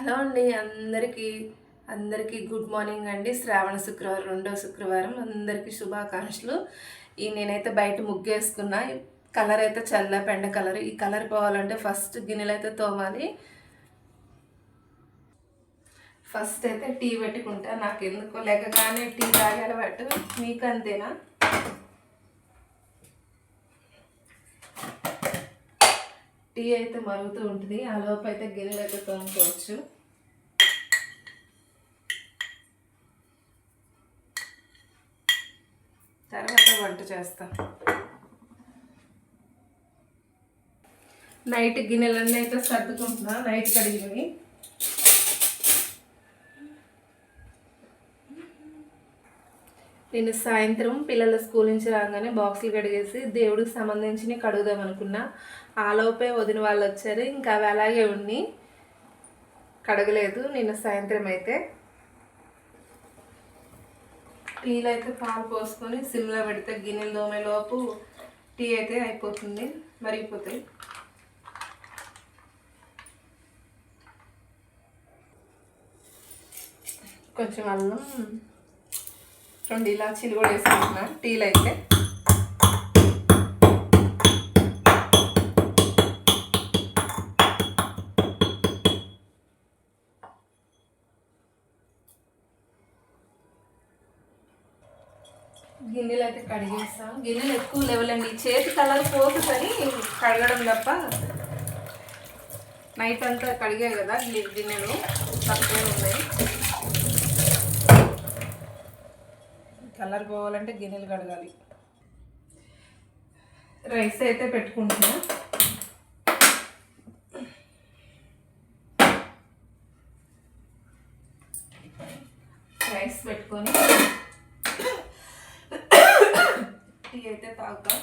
Hello అండి అందరికీ good morning అండి. శ్రావణ శుక్రవారం, రెండో శుక్రవారం. అందరికీ శుభాకాంక్షలు. నేనైతే బయట ముగ్గేసుకున్నా. కలర్ అయితే చల్ల పెండ కలర్. ఈ కలర్ పోవాలంటే ఫస్ట్ గిన్నెలు అయితే తోమాలి. ఫస్ట్ అయితే టీ పెట్టుకుంటా. నాకు ఎందుకో లేకగానే టీ తాగే అలవాటు. మీకు అంతేనా? టీ అయితే మరుగుతూ ఉంటుంది. ఆ లోపు అయితే గిన్నెలు అయితే తోముకోవచ్చు. తర్వాత వంట చేస్తా. నైట్ గిన్నెలన్నీ అయితే సర్దుకుంటున్నా. నైట్ కడిగినవి. నేను సాయంత్రం పిల్లల స్కూల్ నుంచి రాగానే బాక్సులు కడిగేసి దేవుడికి సంబంధించి కడుగుదాం అనుకున్నా. ఆలోపే వదిన వాళ్ళు వచ్చారు. ఇంకా అవి అలాగే ఉండి కడగలేదు. నిన్న సాయంత్రం అయితే టీలో అయితే పాలు పోసుకొని సిమ్లో పెడితే గిన్నెలు దోమేలోపు టీ అయితే అయిపోతుంది, మరిగిపోతాయి. కొంచెం అల్లం, 2 ఇలాచీలు కూడా వేసుకుంటున్నా టీలో అయితే. గిన్నెలు అయితే కడిగేస్తాం. గిన్నెలు ఎక్కువ లేవలండి. చేతి కలర్ పోతుందని కడగడం తప్ప నైట్ అంతా కడిగాయి కదా గిన్నెలు తక్కువే ఉన్నాయి. కలర్ పోవాలంటే గిన్నెలు కడగాలి. రైస్ అయితే పెట్టుకుంటున్నా. రైస్ పెట్టుకొని టీ అయితే తాగుతా.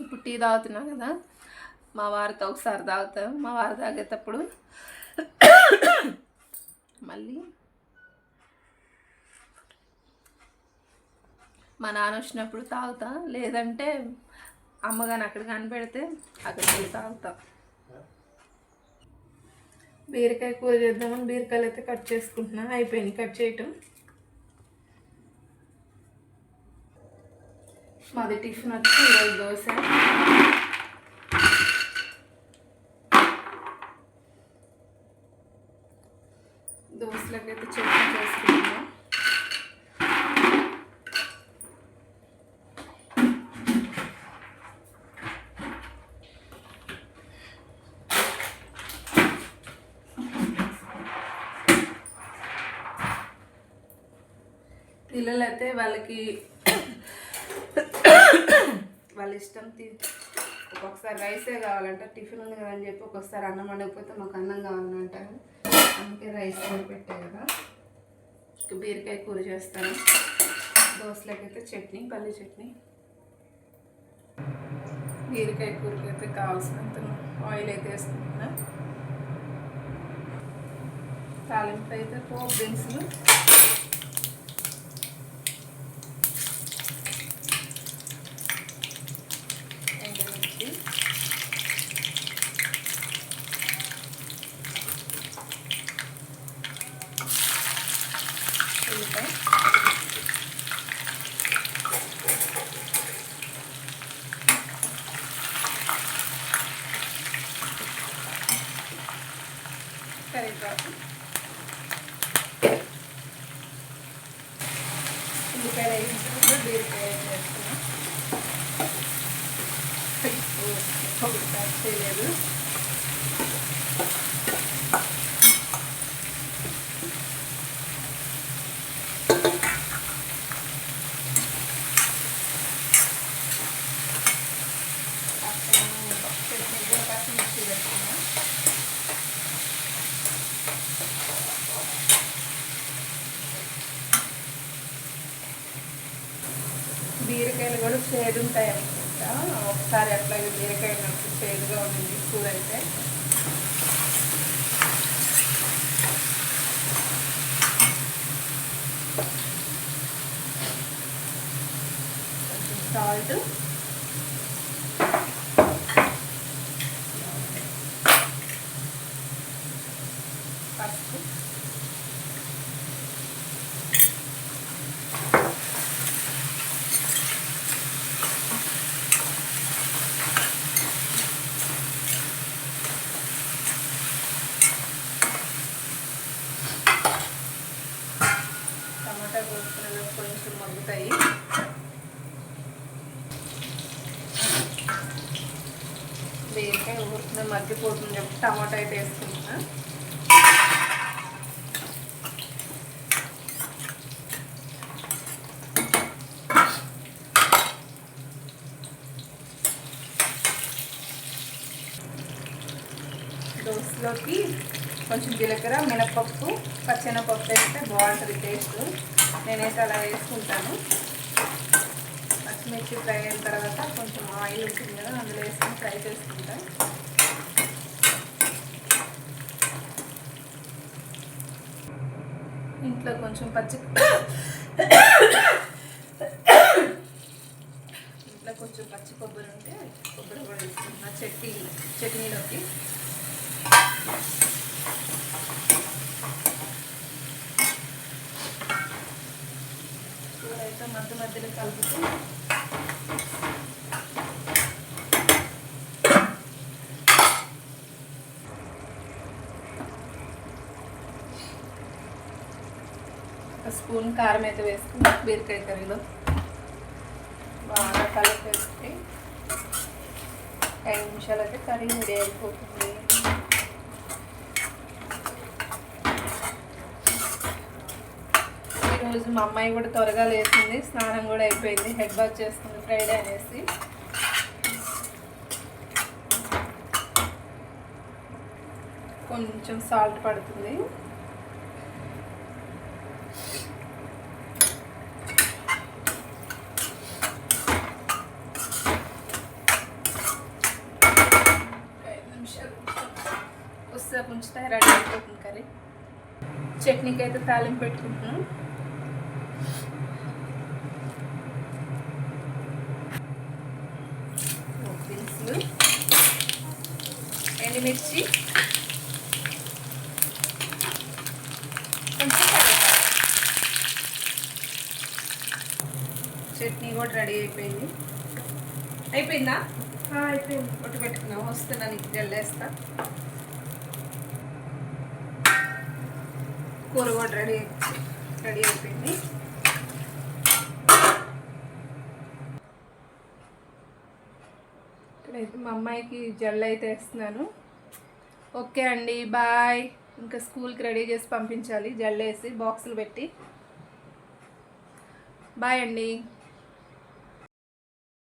ఇప్పుడు టీ తాగుతున్నా కదా, మా వారితో ఒకసారి తాగుతాం. మా వారు తాగేటప్పుడు మళ్ళీ మా నాన్న వచ్చినప్పుడు తాగుతా. లేదంటే అమ్మగాని అక్కడ కనిపెడితే అక్కడికి వెళ్ళి తాగుతా. బీరకాయ కూర చేద్దామని బీరకాయలు అయితే కట్ చేసుకుంటున్నా. అయిపోయింది కట్ చేయటం. మాది టిఫిన్ వచ్చి ఈరోజు దోశ. దోశలకైతే చట్నీ చేసుకుంటున్నా. పిల్లలు అయితే వాళ్ళకి వాళ్ళ ఇష్టం. ఒక్కొక్కసారి రైసే కావాలంట. టిఫిన్ ఉంది కదా అని చెప్పి ఒక్కొక్కసారి అన్నం వండకపోతే మాకు అన్నం కావాలని అంటారు. అందుకే రైస్ కూడా పెట్టాయి కదా. బీరకాయ కూర చేస్తాను. దోశలకైతే చట్నీ, పల్లి చట్నీ. బీరకాయ కూరకి అయితే కావాల్సినంత ఆయిల్ అయితే వేసుకుంటున్నా. తాలింపు అయితే పోపు దినుసులు, కరివేపాకు, ఉల్లిపాయలు వేయించుకుంటూ బీరకాయ వేస్తున్నా. చేయలేదు. పచ్చిమిర్చి పెట్టుకున్నా. బీరకాయలు కూడా చేదు ఉంటాయి అనుకుంటా. ఒకసారి అట్లాగే బీరకాయ నాకు చేదుగా ఉండింది కూర అయితే. సాల్ట్, పసుపు, టమాటా కోసుకున్న కొంచెం మగ్గుతాయి. బీరకాయ ఊరుకున్న మగ్గిపోతుంది చెప్పి టమాటా అయితే వేసుకుంటున్నా. దోసలోకి కొంచెం జీలకర్ర, మినపప్పు, పచ్చెనపప్పు వేస్తే బాగుంటుంది టేస్ట్. నేనైతే అలా వేసుకుంటాను. పచ్చిమిర్చి ఫ్రై అయిన తర్వాత కొంచెం ఆయిల్ ఉంటుంది కదా, అందులో వేసుకొని ఫ్రై చేసుకుంటాను. ఇంట్లో కొంచెం పచ్చి కొబ్బరి ఉంటే కొబ్బరి కూడా వేసుకుంటున్నా చట్నీలోకి. కూర అయితే మధ్యలో కలుపుతూ ఒక స్పూన్ కారం అయితే వేసుకుని బీరకాయ కర్రీలో బాగా కలిపేస్తే 5 నిమిషాలు అయితే కర్రీ రెడీ అయిపోతుంది. ఈరోజు మా అమ్మాయి కూడా త్వరగా లేచింది, స్నానం కూడా అయిపోయింది, హెడ్ బాత్ చేసుకుంది ఫ్రైడే అనేసి. కొంచెం సాల్ట్ పడుతుంది. ఉంచితే రెడీ అయిపోతుంది కర్రీ. చట్నీకి అయితే తాలింపు పెట్టుకుంటున్నాను. దినుసులు, ఎండుమిర్చి, కొంచెం చట్నీ కూడా రెడీ అయిపోయింది. అయిపోయిందా? అయిపోయింది. కొట్టు పెట్టుకున్నాము. వస్తున్నా, నీకు జల్లేస్తా. కూర కూడా రెడీ అయిపోయింది. ఇక్కడైతే మా అమ్మాయికి జల్లు అయితే వేస్తున్నాను. ఓకే అండి, బాయ్. ఇంకా స్కూల్కి రెడీ చేసి పంపించాలి, జల్లు వేసి బాక్సులు పెట్టి. బాయ్ అండి.